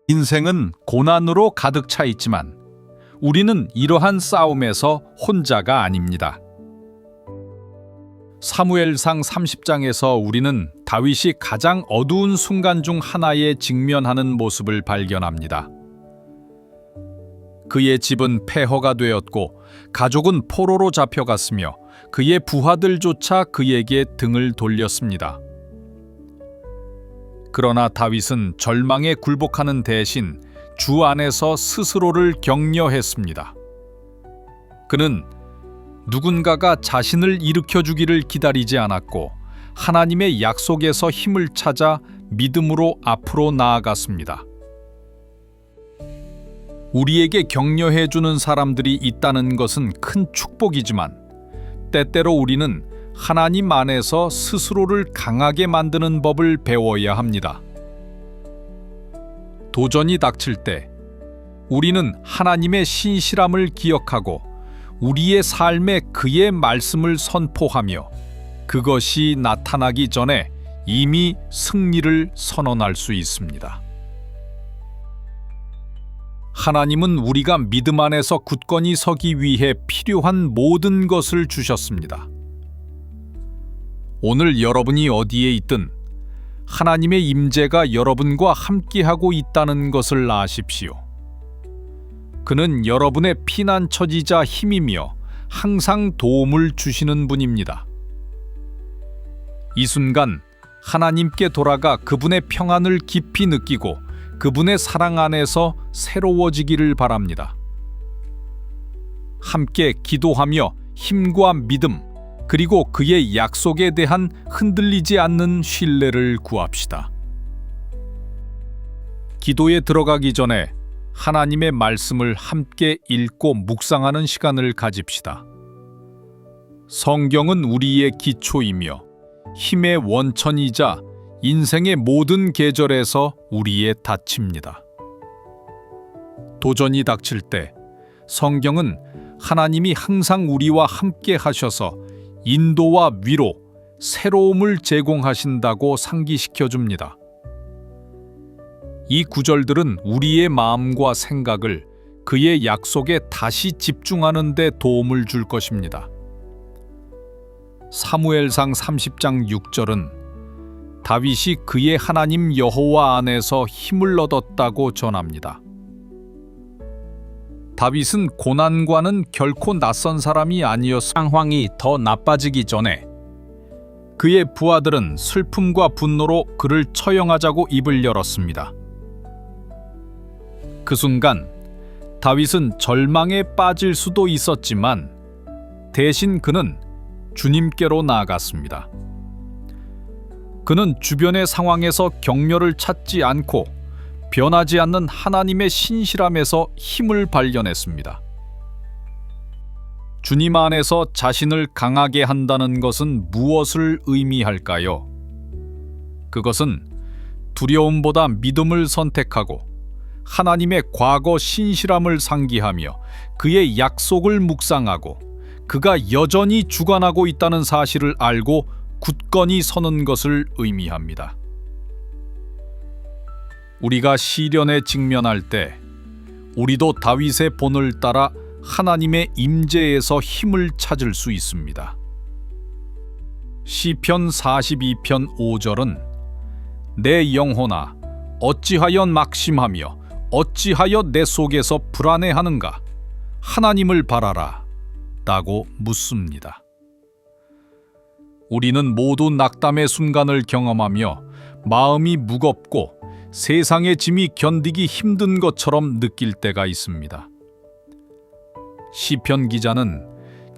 인생은 고난으로 가득 차 있지만 우리는 이러한 싸움에서 혼자가 아닙니다. 사무엘상 30장에서 우리는 다윗이 가장 어두운 순간 중 하나에 직면하는 모습을 발견합니다. 그의 집은 폐허가 되었고 가족은 포로로 잡혀갔으며 그의 부하들조차 그에게 등을 돌렸습니다. 그러나 다윗은 절망에 굴복하는 대신 주 안에서 스스로를 격려했습니다. 그는 누군가가 자신을 일으켜주기를 기다리지 않았고 하나님의 약속에서 힘을 찾아 믿음으로 앞으로 나아갔습니다. 우리에게 격려해주는 사람들이 있다는 것은 큰 축복이지만 때때로 우리는 하나님 안에서 스스로를 강하게 만드는 법을 배워야 합니다. 도전이 닥칠 때 우리는 하나님의 신실함을 기억하고 우리의 삶에 그의 말씀을 선포하며 그것이 나타나기 전에 이미 승리를 선언할 수 있습니다. 하나님은 우리가 믿음 안에서 굳건히 서기 위해 필요한 모든 것을 주셨습니다. 오늘 여러분이 어디에 있든 하나님의 임재가 여러분과 함께하고 있다는 것을 아십시오. 그는 여러분의 피난처지자 힘이며 항상 도움을 주시는 분입니다. 이 순간 하나님께 돌아가 그분의 평안을 깊이 느끼고 그분의 사랑 안에서 새로워지기를 바랍니다. 함께 기도하며 힘과 믿음, 그리고 그의 약속에 대한 흔들리지 않는 신뢰를 구합시다. 기도에 들어가기 전에 하나님의 말씀을 함께 읽고 묵상하는 시간을 가집시다. 성경은 우리의 기초이며 힘의 원천이자 인생의 모든 계절에서 우리의 닻입니다. 도전이 닥칠 때 성경은 하나님이 항상 우리와 함께 하셔서 인도와 위로, 새로움을 제공하신다고 상기시켜 줍니다. 이 구절들은 우리의 마음과 생각을 그의 약속에 다시 집중하는 데 도움을 줄 것입니다. 사무엘상 30장 6절은 다윗이 그의 하나님 여호와 안에서 힘을 얻었다고 전합니다. 다윗은 고난과는 결코 낯선 사람이 아니었으며 상황이 더 나빠지기 전에 그의 부하들은 슬픔과 분노로 그를 처형하자고 입을 열었습니다. 그 순간 다윗은 절망에 빠질 수도 있었지만 대신 그는 주님께로 나아갔습니다. 그는 주변의 상황에서 격려를 찾지 않고 변하지 않는 하나님의 신실함에서 힘을 발견했습니다. 주님 안에서 자신을 강하게 한다는 것은 무엇을 의미할까요? 그것은 두려움보다 믿음을 선택하고 하나님의 과거 신실함을 상기하며 그의 약속을 묵상하고 그가 여전히 주관하고 있다는 사실을 알고 굳건히 서는 것을 의미합니다. 우리가 시련에 직면할 때 우리도 다윗의 본을 따라 하나님의 임재에서 힘을 찾을 수 있습니다. 시편 42편 5절은 내 영혼아 어찌하여 낙심하며 어찌하여 내 속에서 불안해하는가 하나님을 바라라 라고 묻습니다. 우리는 모두 낙담의 순간을 경험하며 마음이 무겁고 세상의 짐이 견디기 힘든 것처럼 느낄 때가 있습니다. 시편 기자는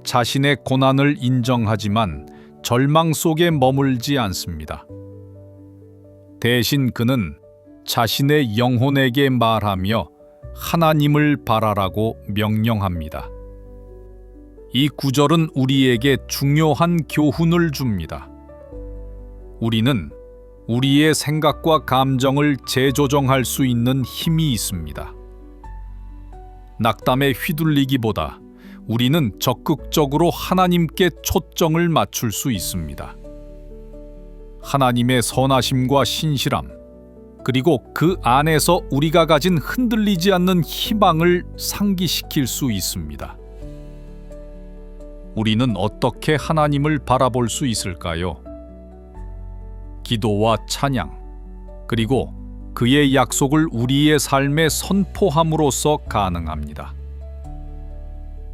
자신의 고난을 인정하지만 절망 속에 머물지 않습니다. 대신 그는 자신의 영혼에게 말하며 하나님을 바라라고 명령합니다. 이 구절은 우리에게 중요한 교훈을 줍니다. 우리는 우리의 생각과 감정을 재조정할 수 있는 힘이 있습니다. 낙담에 휘둘리기보다 우리는 적극적으로 하나님께 초점을 맞출 수 있습니다. 하나님의 선하심과 신실함, 그리고 그 안에서 우리가 가진 흔들리지 않는 희망을 상기시킬 수 있습니다. 우리는 어떻게 하나님을 바라볼 수 있을까요? 기도와 찬양, 그리고 그의 약속을 우리의 삶에 선포함으로써 가능합니다.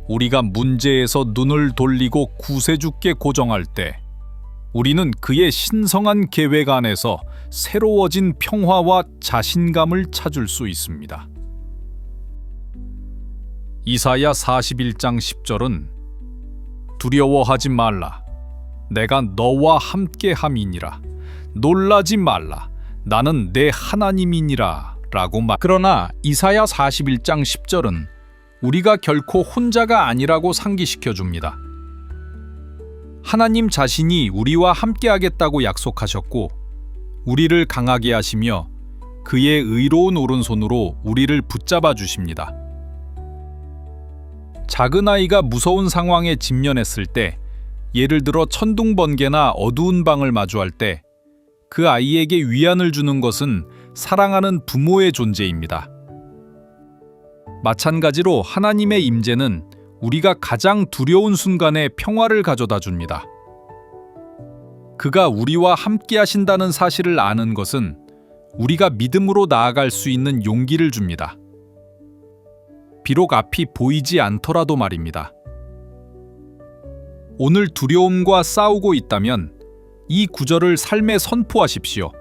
우리가 문제에서 눈을 돌리고 구세주께 고정할 때 우리는 그의 신성한 계획 안에서 새로워진 평화와 자신감을 찾을 수 있습니다. 이사야 41장 10절은 두려워하지 말라. 내가 너와 함께 함이니라. 놀라지 말라. 나는 내 하나님이니라 라고 그러나 이사야 41장 10절은 우리가 결코 혼자가 아니라고 상기시켜 줍니다. 하나님 자신이 우리와 함께 하겠다고 약속하셨고 우리를 강하게 하시며 그의 의로운 오른손으로 우리를 붙잡아 주십니다. 작은 아이가 무서운 상황에 직면했을 때, 예를 들어 천둥번개나 어두운 방을 마주할 때 그 아이에게 위안을 주는 것은 사랑하는 부모의 존재입니다. 마찬가지로 하나님의 임재는 우리가 가장 두려운 순간에 평화를 가져다 줍니다. 그가 우리와 함께 하신다는 사실을 아는 것은 우리가 믿음으로 나아갈 수 있는 용기를 줍니다. 비록 앞이 보이지 않더라도 말입니다. 오늘 두려움과 싸우고 있다면 이 구절을 삶에 선포하십시오.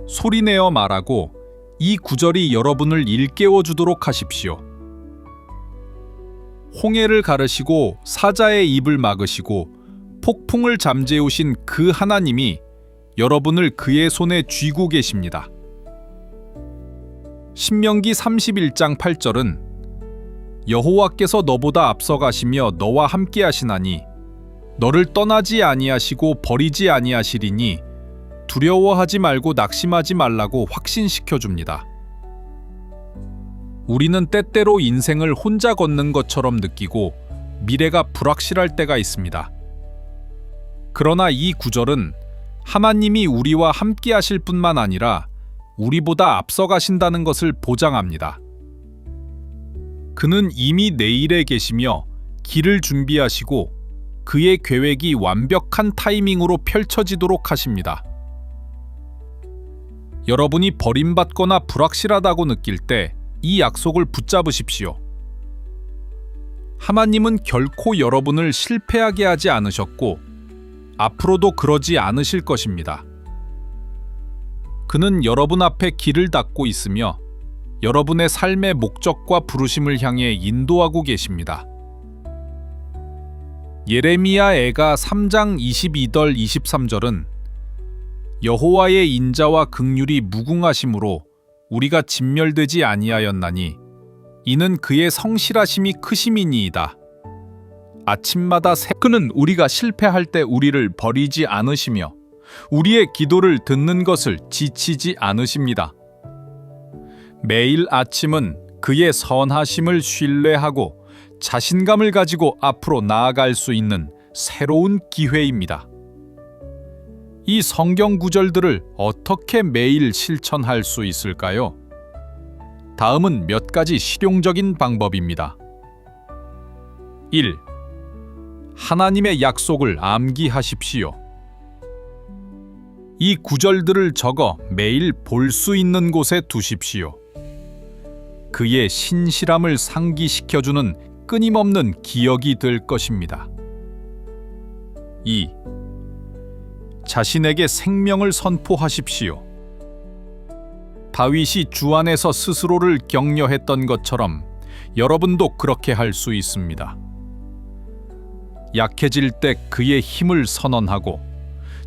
소리내어 말하고 이 구절이 여러분을 일깨워 주도록 하십시오. 홍해를 가르시고 사자의 입을 막으시고 폭풍을 잠재우신 그 하나님이 여러분을 그의 손에 쥐고 계십니다. 신명기 31장 8절은 여호와께서 너보다 앞서가시며 너와 함께 하시나니 너를 떠나지 아니하시고 버리지 아니하시리니 두려워하지 말고 낙심하지 말라고 확신시켜 줍니다. 우리는 때때로 인생을 혼자 걷는 것처럼 느끼고 미래가 불확실할 때가 있습니다. 그러나 이 구절은 하나님이 우리와 함께 하실 뿐만 아니라 우리보다 앞서가신다는 것을 보장합니다. 그는 이미 내일에 계시며 길을 준비하시고 그의 계획이 완벽한 타이밍으로 펼쳐지도록 하십니다. 여러분이 버림받거나 불확실하다고 느낄 때 이 약속을 붙잡으십시오. 하나님은 결코 여러분을 실패하게 하지 않으셨고 앞으로도 그러지 않으실 것입니다. 그는 여러분 앞에 길을 닫고 있으며 여러분의 삶의 목적과 부르심을 향해 인도하고 계십니다. 예레미야 애가 3장 22절 23절은 여호와의 인자와 긍휼이 무궁하심으로 우리가 진멸되지 아니하였나니 이는 그의 성실하심이 크심이니이다. 아침마다 그는 우리가 실패할 때 우리를 버리지 않으시며 우리의 기도를 듣는 것을 지치지 않으십니다. 매일 아침은 그의 선하심을 신뢰하고 자신감을 가지고 앞으로 나아갈 수 있는 새로운 기회입니다. 이 성경 구절들을 어떻게 매일 실천할 수 있을까요? 다음은 몇 가지 실용적인 방법입니다. 1. 하나님의 약속을 암기하십시오. 이 구절들을 적어 매일 볼 수 있는 곳에 두십시오. 그의 신실함을 상기시켜주는 끊임없는 기억이 될 것입니다. 2. 자신에게 생명을 선포하십시오. 다윗이 주 안에서 스스로를 격려했던 것처럼 여러분도 그렇게 할 수 있습니다. 약해질 때 그의 힘을 선언하고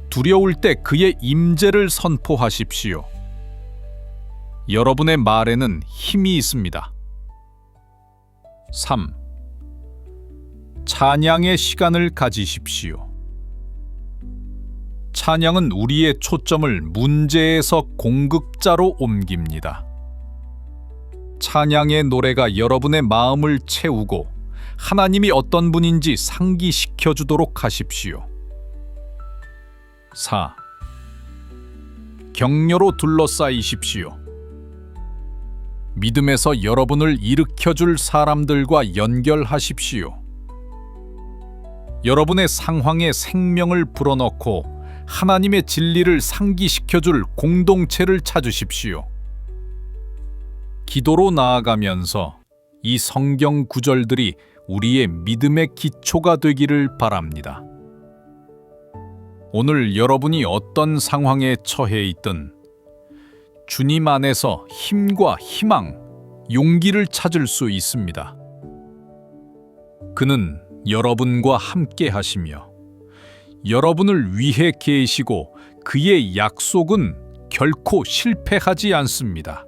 두려울 때 그의 임재를 선포하십시오. 여러분의 말에는 힘이 있습니다. 3. 찬양의 시간을 가지십시오. 찬양은 우리의 초점을 문제에서 공급자로 옮깁니다. 찬양의 노래가 여러분의 마음을 채우고 하나님이 어떤 분인지 상기시켜 주도록 하십시오. 4. 격려로 둘러싸이십시오. 믿음에서 여러분을 일으켜줄 사람들과 연결하십시오. 여러분의 상황에 생명을 불어넣고 하나님의 진리를 상기시켜줄 공동체를 찾으십시오. 기도로 나아가면서 이 성경 구절들이 우리의 믿음의 기초가 되기를 바랍니다. 오늘 여러분이 어떤 상황에 처해 있든 주님 안에서 힘과 희망, 용기를 찾을 수 있습니다. 그는 여러분과 함께 하시며 여러분을 위해 계시고 그의 약속은 결코 실패하지 않습니다.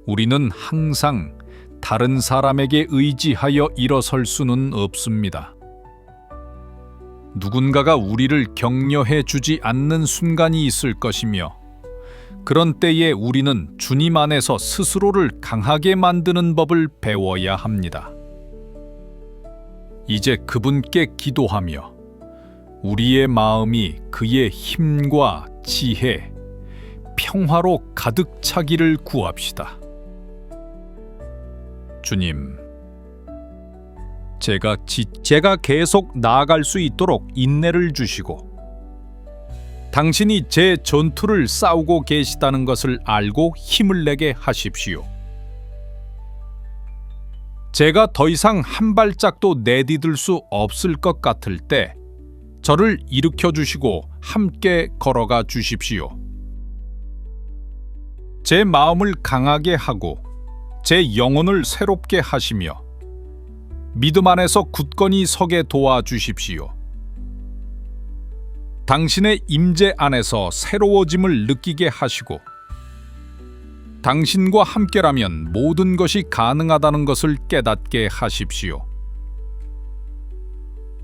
우리는 항상 다른 사람에게 의지하여 일어설 수는 없습니다. 누군가가 우리를 격려해 주지 않는 순간이 있을 것이며 그런 때에 우리는 주님 안에서 스스로를 강하게 만드는 법을 배워야 합니다. 이제 그분께 기도하며 우리의 마음이 그의 힘과 지혜, 평화로 가득 차기를 구합시다. 주님, 제가 계속 나아갈 수 있도록 인내를 주시고 당신이 제 전투를 싸우고 계시다는 것을 알고 힘을 내게 하십시오. 제가 더 이상 한 발짝도 내디딜 수 없을 것 같을 때 저를 일으켜 주시고 함께 걸어가 주십시오. 제 마음을 강하게 하고 제 영혼을 새롭게 하시며 믿음 안에서 굳건히 서게 도와주십시오. 당신의 임재 안에서 새로워짐을 느끼게 하시고 당신과 함께라면 모든 것이 가능하다는 것을 깨닫게 하십시오.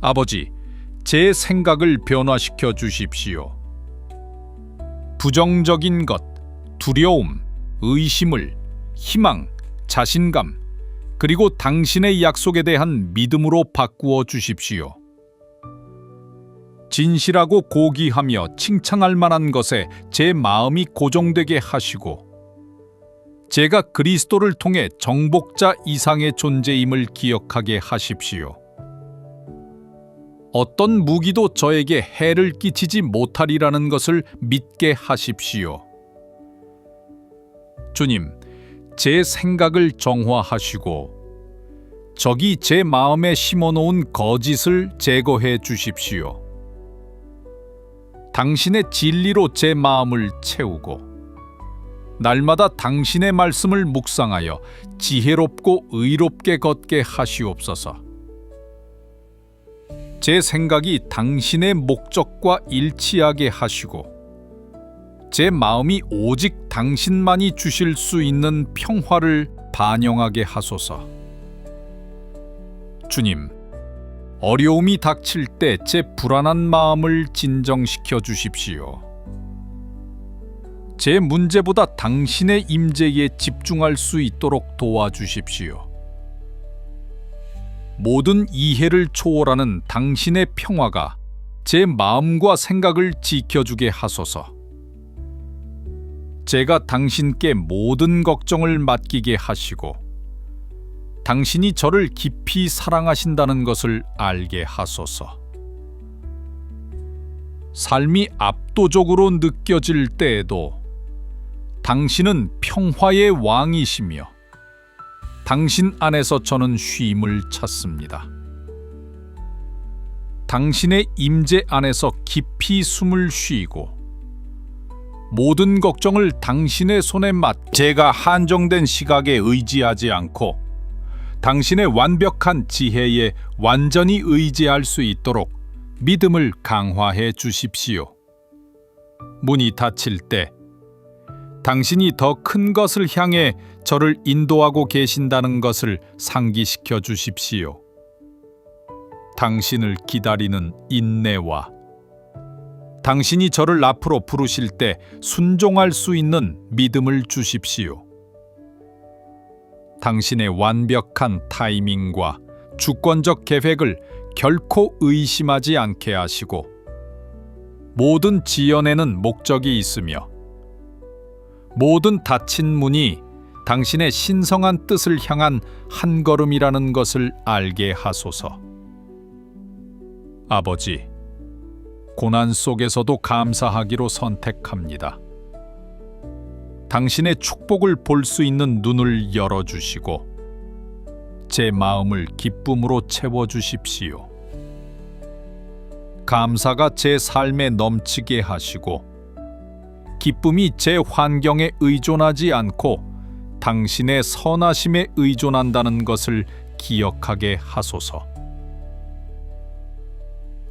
아버지, 제 생각을 변화시켜 주십시오. 부정적인 것, 두려움, 의심을 희망, 자신감, 그리고 당신의 약속에 대한 믿음으로 바꾸어 주십시오. 진실하고 고귀하며 칭찬할 만한 것에 제 마음이 고정되게 하시고 제가 그리스도를 통해 정복자 이상의 존재임을 기억하게 하십시오. 어떤 무기도 저에게 해를 끼치지 못하리라는 것을 믿게 하십시오. 주님, 제 생각을 정화하시고 적이 제 마음에 심어놓은 거짓을 제거해 주십시오. 당신의 진리로 제 마음을 채우고 날마다 당신의 말씀을 묵상하여 지혜롭고 의롭게 걷게 하시옵소서. 제 생각이 당신의 목적과 일치하게 하시고 제 마음이 오직 당신만이 주실 수 있는 평화를 반영하게 하소서. 주님, 어려움이 닥칠 때 제 불안한 마음을 진정시켜 주십시오. 제 문제보다 당신의 임재에 집중할 수 있도록 도와주십시오. 모든 이해를 초월하는 당신의 평화가 제 마음과 생각을 지켜주게 하소서. 제가 당신께 모든 걱정을 맡기게 하시고 당신이 저를 깊이 사랑하신다는 것을 알게 하소서. 삶이 압도적으로 느껴질 때에도 당신은 평화의 왕이시며 당신 안에서 저는 쉼을 찾습니다. 당신의 임재 안에서 깊이 숨을 쉬고 모든 걱정을 당신의 손에 제가 한정된 시각에 의지하지 않고 당신의 완벽한 지혜에 완전히 의지할 수 있도록 믿음을 강화해 주십시오. 문이 닫힐 때 당신이 더 큰 것을 향해 저를 인도하고 계신다는 것을 상기시켜 주십시오. 당신을 기다리는 인내와 당신이 저를 앞으로 부르실 때 순종할 수 있는 믿음을 주십시오. 당신의 완벽한 타이밍과 주권적 계획을 결코 의심하지 않게 하시고 모든 지연에는 목적이 있으며 모든 닫힌 문이 당신의 신성한 뜻을 향한 한 걸음이라는 것을 알게 하소서. 아버지, 고난 속에서도 감사하기로 선택합니다. 당신의 축복을 볼 수 있는 눈을 열어주시고 제 마음을 기쁨으로 채워주십시오. 감사가 제 삶에 넘치게 하시고 기쁨이 제 환경에 의존하지 않고 당신의 선하심에 의존한다는 것을 기억하게 하소서.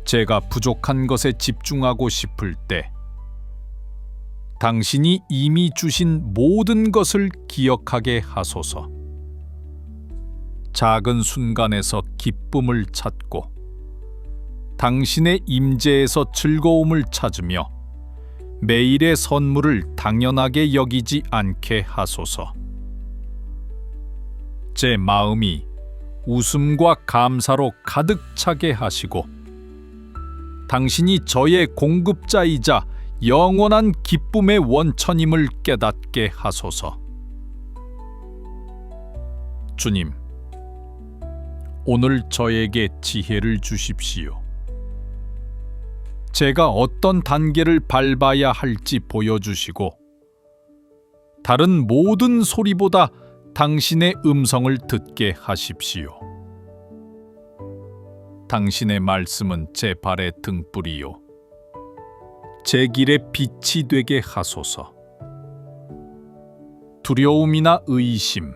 제가 부족한 것에 집중하고 싶을 때 당신이 이미 주신 모든 것을 기억하게 하소서. 작은 순간에서 기쁨을 찾고 당신의 임재에서 즐거움을 찾으며 매일의 선물을 당연하게 여기지 않게 하소서. 제 마음이 웃음과 감사로 가득 차게 하시고 당신이 저의 공급자이자 영원한 기쁨의 원천임을 깨닫게 하소서. 주님, 오늘 저에게 지혜를 주십시오. 제가 어떤 단계를 밟아야 할지 보여주시고 다른 모든 소리보다 당신의 음성을 듣게 하십시오. 당신의 말씀은 제 발의 등불이요 제 길의 빛이 되게 하소서. 두려움이나 의심,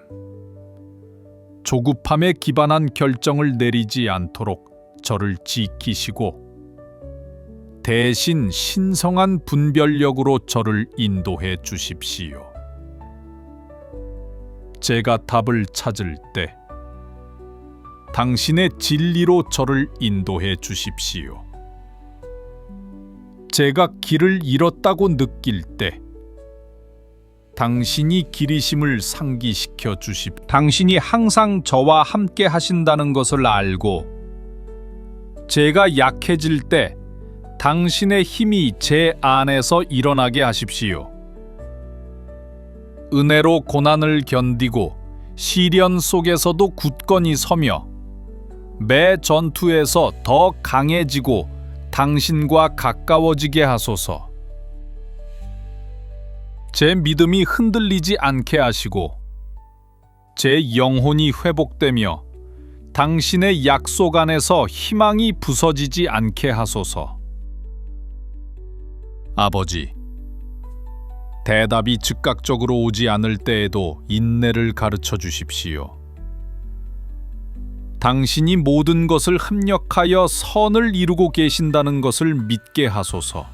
조급함에 기반한 결정을 내리지 않도록 저를 지키시고 대신 신성한 분별력으로 저를 인도해 주십시오. 제가 답을 찾을 때 당신의 진리로 저를 인도해 주십시오. 제가 길을 잃었다고 느낄 때 당신이 길이심을 상기시켜 주십시오. 당신이 항상 저와 함께 하신다는 것을 알고 제가 약해질 때 당신의 힘이 제 안에서 일어나게 하십시오. 은혜로 고난을 견디고 시련 속에서도 굳건히 서며 매 전투에서 더 강해지고 당신과 가까워지게 하소서. 제 믿음이 흔들리지 않게 하시고 제 영혼이 회복되며 당신의 약속 안에서 희망이 부서지지 않게 하소서. 아버지, 대답이 즉각적으로 오지 않을 때에도 인내를 가르쳐 주십시오. 당신이 모든 것을 합력하여 선을 이루고 계신다는 것을 믿게 하소서.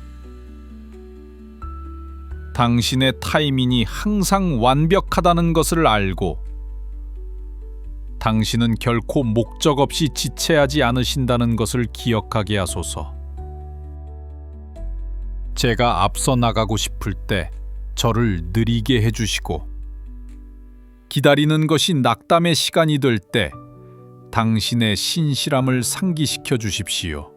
당신의 타이밍이 항상 완벽하다는 것을 알고 당신은 결코 목적 없이 지체하지 않으신다는 것을 기억하게 하소서. 제가 앞서 나가고 싶을 때 저를 느리게 해주시고 기다리는 것이 낙담의 시간이 될 때 당신의 신실함을 상기시켜 주십시오.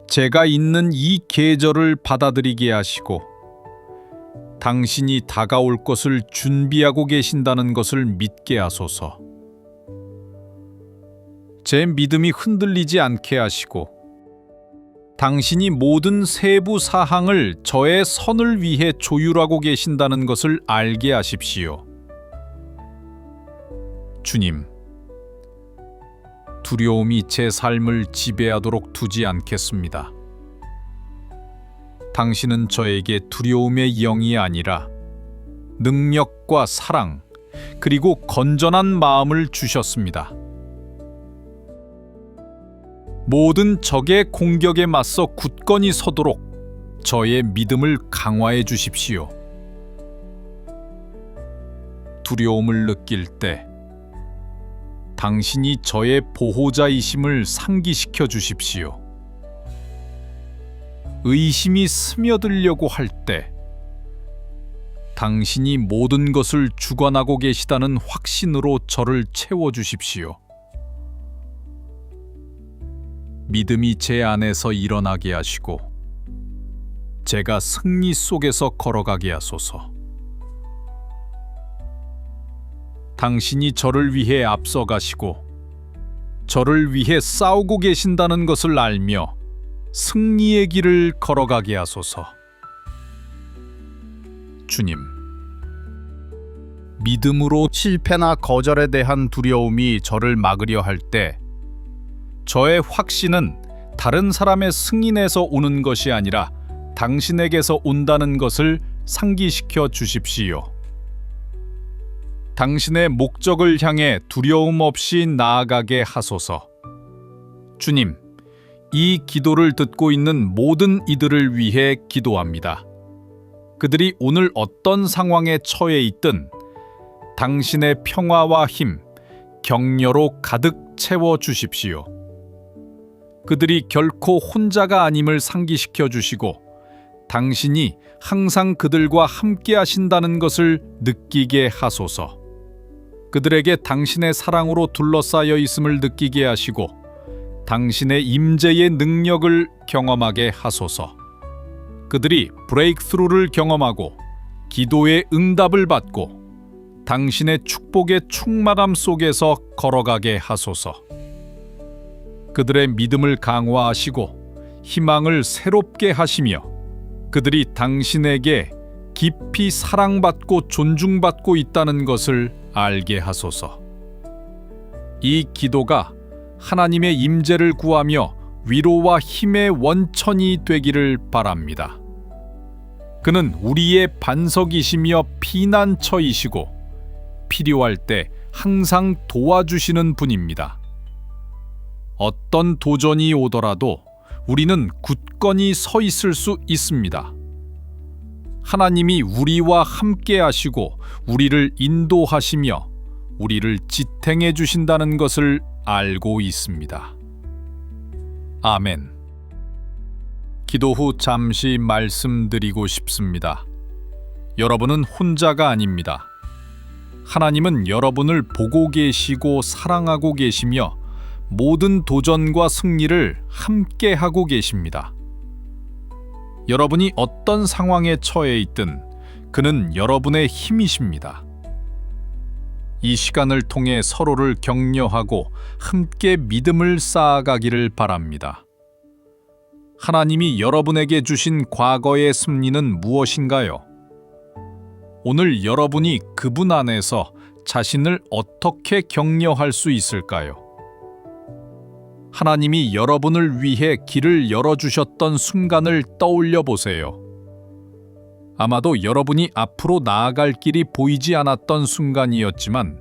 제가 있는 이 계절을 받아들이게 하시고 당신이 다가올 것을 준비하고 계신다는 것을 믿게 하소서. 제 믿음이 흔들리지 않게 하시고 당신이 모든 세부 사항을 저의 선을 위해 조율하고 계신다는 것을 알게 하십시오. 주님, 두려움이 제 삶을 지배하도록 두지 않겠습니다. 당신은 저에게 두려움의 영이 아니라 능력과 사랑, 그리고 건전한 마음을 주셨습니다. 모든 적의 공격에 맞서 굳건히 서도록 저의 믿음을 강화해 주십시오. 두려움을 느낄 때 당신이 저의 보호자이심을 상기시켜 주십시오. 의심이 스며들려고 할 때 당신이 모든 것을 주관하고 계시다는 확신으로 저를 채워 주십시오. 믿음이 제 안에서 일어나게 하시고 제가 승리 속에서 걸어가게 하소서. 당신이 저를 위해 앞서가시고 저를 위해 싸우고 계신다는 것을 알며 승리의 길을 걸어가게 하소서. 주님, 믿음으로 실패나 거절에 대한 두려움이 저를 막으려 할 때 저의 확신은 다른 사람의 승인에서 오는 것이 아니라 당신에게서 온다는 것을 상기시켜 주십시오. 당신의 목적을 향해 두려움 없이 나아가게 하소서. 주님, 이 기도를 듣고 있는 모든 이들을 위해 기도합니다. 그들이 오늘 어떤 상황에 처해 있든 당신의 평화와 힘, 격려로 가득 채워 주십시오. 그들이 결코 혼자가 아님을 상기시켜 주시고 당신이 항상 그들과 함께 하신다는 것을 느끼게 하소서. 그들에게 당신의 사랑으로 둘러싸여 있음을 느끼게 하시고 당신의 임재의 능력을 경험하게 하소서. 그들이 브레이크스루를 경험하고 기도의 응답을 받고 당신의 축복의 충만함 속에서 걸어가게 하소서. 그들의 믿음을 강화하시고 희망을 새롭게 하시며 그들이 당신에게 깊이 사랑받고 존중받고 있다는 것을 알게 하소서. 이 기도가 하나님의 임재를 구하며 위로와 힘의 원천이 되기를 바랍니다. 그는 우리의 반석이시며 피난처이시고 필요할 때 항상 도와주시는 분입니다. 어떤 도전이 오더라도 우리는 굳건히 서 있을 수 있습니다. 하나님이 우리와 함께 하시고 우리를 인도하시며 우리를 지탱해 주신다는 것을 알고 있습니다. 아멘. 기도 후 잠시 말씀드리고 싶습니다. 여러분은 혼자가 아닙니다. 하나님은 여러분을 보고 계시고 사랑하고 계시며 모든 도전과 승리를 함께 하고 계십니다. 여러분이 어떤 상황에 처해 있든 그는 여러분의 힘이십니다. 이 시간을 통해 서로를 격려하고 함께 믿음을 쌓아가기를 바랍니다. 하나님이 여러분에게 주신 과거의 승리는 무엇인가요? 오늘 여러분이 그분 안에서 자신을 어떻게 격려할 수 있을까요? 하나님이 여러분을 위해 길을 열어주셨던 순간을 떠올려 보세요. 아마도 여러분이 앞으로 나아갈 길이 보이지 않았던 순간이었지만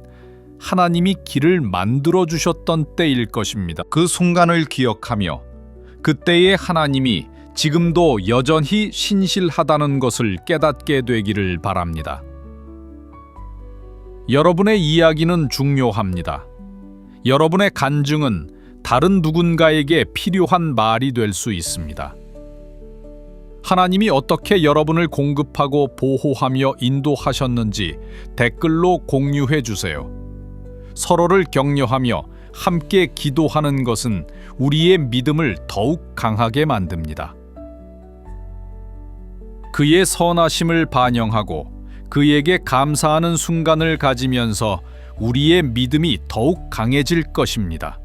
하나님이 길을 만들어 주셨던 때일 것입니다. 그 순간을 기억하며 그때의 하나님이 지금도 여전히 신실하다는 것을 깨닫게 되기를 바랍니다. 여러분의 이야기는 중요합니다. 여러분의 간증은 다른 누군가에게 필요한 말이 될 수 있습니다. 하나님이 어떻게 여러분을 공급하고 보호하며 인도하셨는지 댓글로 공유해 주세요. 서로를 격려하며 함께 기도하는 것은 우리의 믿음을 더욱 강하게 만듭니다. 그의 선하심을 반영하고 그에게 감사하는 순간을 가지면서 우리의 믿음이 더욱 강해질 것입니다.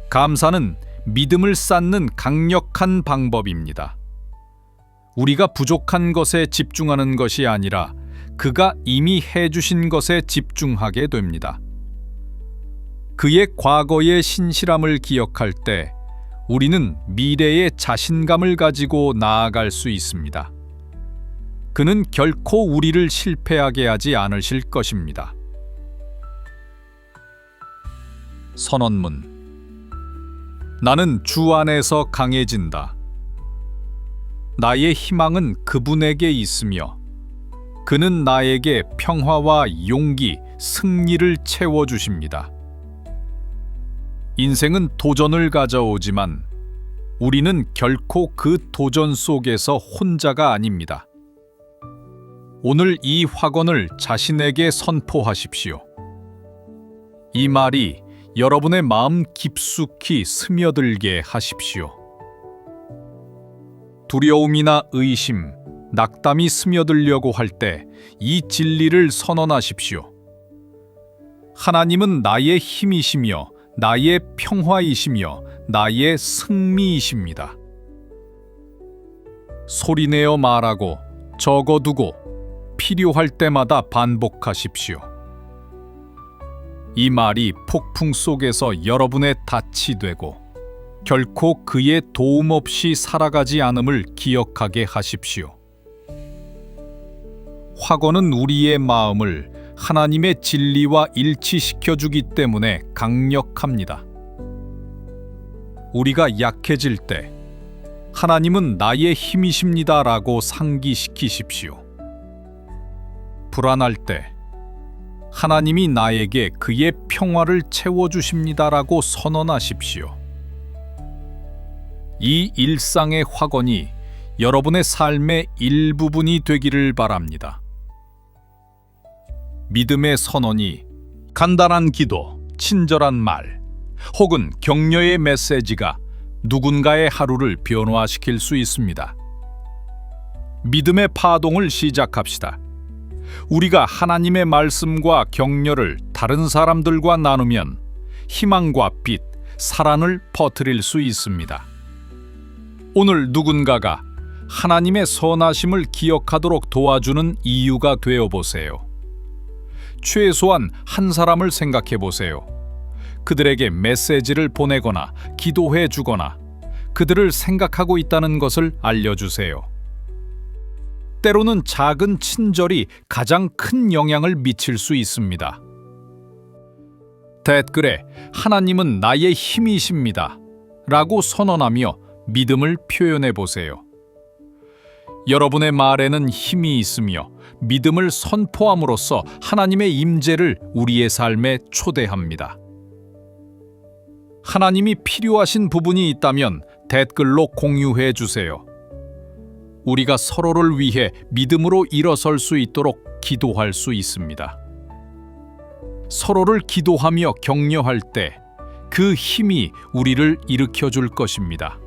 감사는 믿음을 쌓는 강력한 방법입니다. 우리가 부족한 것에 집중하는 것이 아니라 그가 이미 해주신 것에 집중하게 됩니다. 그의 과거의 신실함을 기억할 때 우리는 미래의 자신감을 가지고 나아갈 수 있습니다. 그는 결코 우리를 실패하게 하지 않으실 것입니다. 선언문. 나는 주 안에서 강해진다. 나의 희망은 그분에게 있으며 그는 나에게 평화와 용기, 승리를 채워주십니다. 인생은 도전을 가져오지만 우리는 결코 그 도전 속에서 혼자가 아닙니다. 오늘 이 확언을 자신에게 선포하십시오. 이 말이 여러분의 마음 깊숙이 스며들게 하십시오. 두려움이나 의심, 낙담이 스며들려고 할 때 이 진리를 선언하십시오. 하나님은 나의 힘이시며 나의 평화이시며 나의 승리이십니다. 소리내어 말하고 적어두고 필요할 때마다 반복하십시오. 이 말이 폭풍 속에서 여러분의 닻이 되고 결코 그의 도움 없이 살아가지 않음을 기억하게 하십시오. 확언은 우리의 마음을 하나님의 진리와 일치시켜 주기 때문에 강력합니다. 우리가 약해질 때 하나님은 나의 힘이십니다라고 상기시키십시오. 불안할 때 하나님이 나에게 그의 평화를 채워주십니다라고 선언하십시오. 이 일상의 확언이 여러분의 삶의 일부분이 되기를 바랍니다. 믿음의 선언이 간단한 기도, 친절한 말, 혹은 격려의 메시지가 누군가의 하루를 변화시킬 수 있습니다. 믿음의 파동을 시작합시다. 우리가 하나님의 말씀과 격려를 다른 사람들과 나누면 희망과 빛, 사랑을 퍼뜨릴 수 있습니다. 오늘 누군가가 하나님의 선하심을 기억하도록 도와주는 이유가 되어 보세요. 최소한 한 사람을 생각해 보세요. 그들에게 메시지를 보내거나 기도해 주거나 그들을 생각하고 있다는 것을 알려주세요. 때로는 작은 친절이 가장 큰 영향을 미칠 수 있습니다. 댓글에 하나님은 나의 힘이십니다 라고 선언하며 믿음을 표현해 보세요. 여러분의 말에는 힘이 있으며 믿음을 선포함으로써 하나님의 임재를 우리의 삶에 초대합니다. 하나님이 필요하신 부분이 있다면 댓글로 공유해 주세요. 우리가 서로를 위해 믿음으로 일어설 수 있도록 기도할 수 있습니다. 서로를 기도하며 격려할 때 그 힘이 우리를 일으켜 줄 것입니다.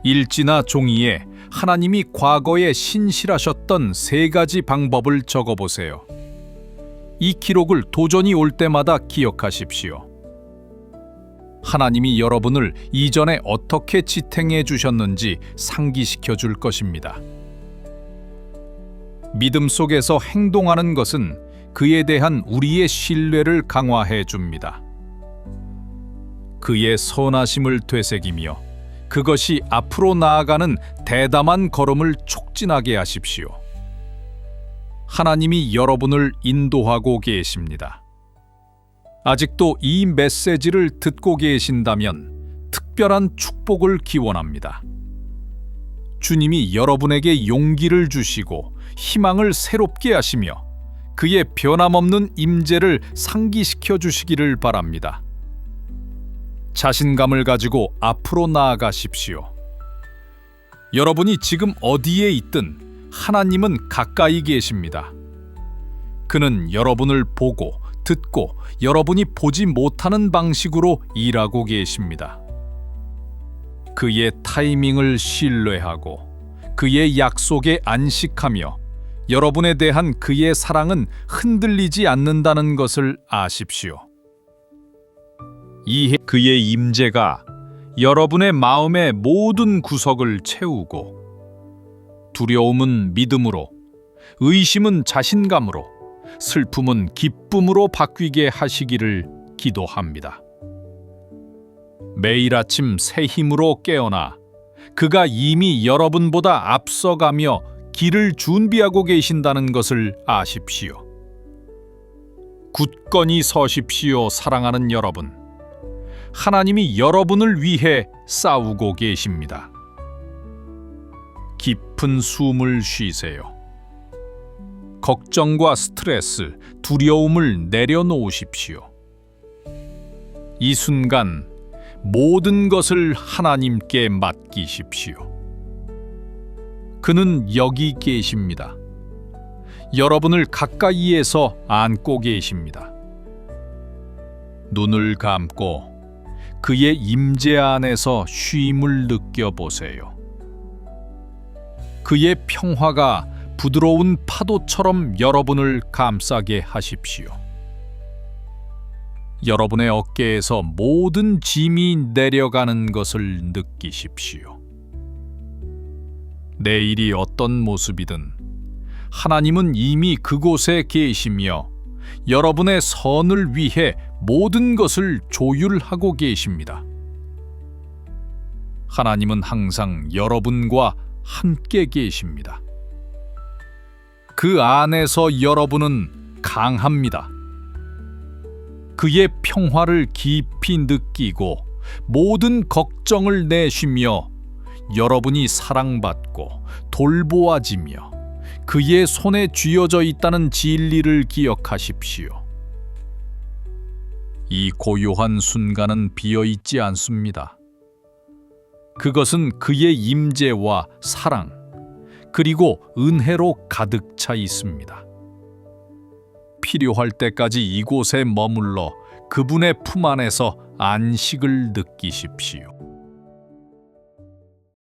일지나 종이에 하나님이 과거에 신실하셨던 3가지 방법을 적어보세요. 이 기록을 도전이 올 때마다 기억하십시오. 하나님이 여러분을 이전에 어떻게 지탱해 주셨는지 상기시켜 줄 것입니다. 믿음 속에서 행동하는 것은 그에 대한 우리의 신뢰를 강화해 줍니다. 그의 선하심을 되새기며 그것이 앞으로 나아가는 대담한 걸음을 촉진하게 하십시오. 하나님이 여러분을 인도하고 계십니다. 아직도 이 메시지를 듣고 계신다면 특별한 축복을 기원합니다. 주님이 여러분에게 용기를 주시고 희망을 새롭게 하시며 그의 변함없는 임재를 상기시켜 주시기를 바랍니다. 자신감을 가지고 앞으로 나아가십시오. 여러분이 지금 어디에 있든 하나님은 가까이 계십니다. 그는 여러분을 보고 듣고 여러분이 보지 못하는 방식으로 일하고 계십니다. 그의 타이밍을 신뢰하고 그의 약속에 안식하며 여러분에 대한 그의 사랑은 흔들리지 않는다는 것을 아십시오. 이 그의 임재가 여러분의 마음의 모든 구석을 채우고 두려움은 믿음으로, 의심은 자신감으로, 슬픔은 기쁨으로 바뀌게 하시기를 기도합니다. 매일 아침 새 힘으로 깨어나 그가 이미 여러분보다 앞서가며 길을 준비하고 계신다는 것을 아십시오. 굳건히 서십시오, 사랑하는 여러분. 하나님이 여러분을 위해 싸우고 계십니다. 깊은 숨을 쉬세요. 걱정과 스트레스, 두려움을 내려놓으십시오. 이 순간 모든 것을 하나님께 맡기십시오. 그는 여기 계십니다. 여러분을 가까이에서 안고 계십니다. 눈을 감고 그의 임재 안에서 쉼을 느껴보세요. 그의 평화가 부드러운 파도처럼 여러분을 감싸게 하십시오. 여러분의 어깨에서 모든 짐이 내려가는 것을 느끼십시오. 내일이 어떤 모습이든 하나님은 이미 그곳에 계시며 여러분의 선을 위해 모든 것을 조율하고 계십니다. 하나님은 항상 여러분과 함께 계십니다. 그 안에서 여러분은 강합니다. 그의 평화를 깊이 느끼고 모든 걱정을 내쉬며 여러분이 사랑받고 돌보아지며 그의 손에 쥐어져 있다는 진리를 기억하십시오. 이 고요한 순간은 비어 있지 않습니다. 그것은 그의 임재와 사랑, 그리고 은혜로 가득 차 있습니다. 필요할 때까지 이곳에 머물러 그분의 품 안에서 안식을 느끼십시오.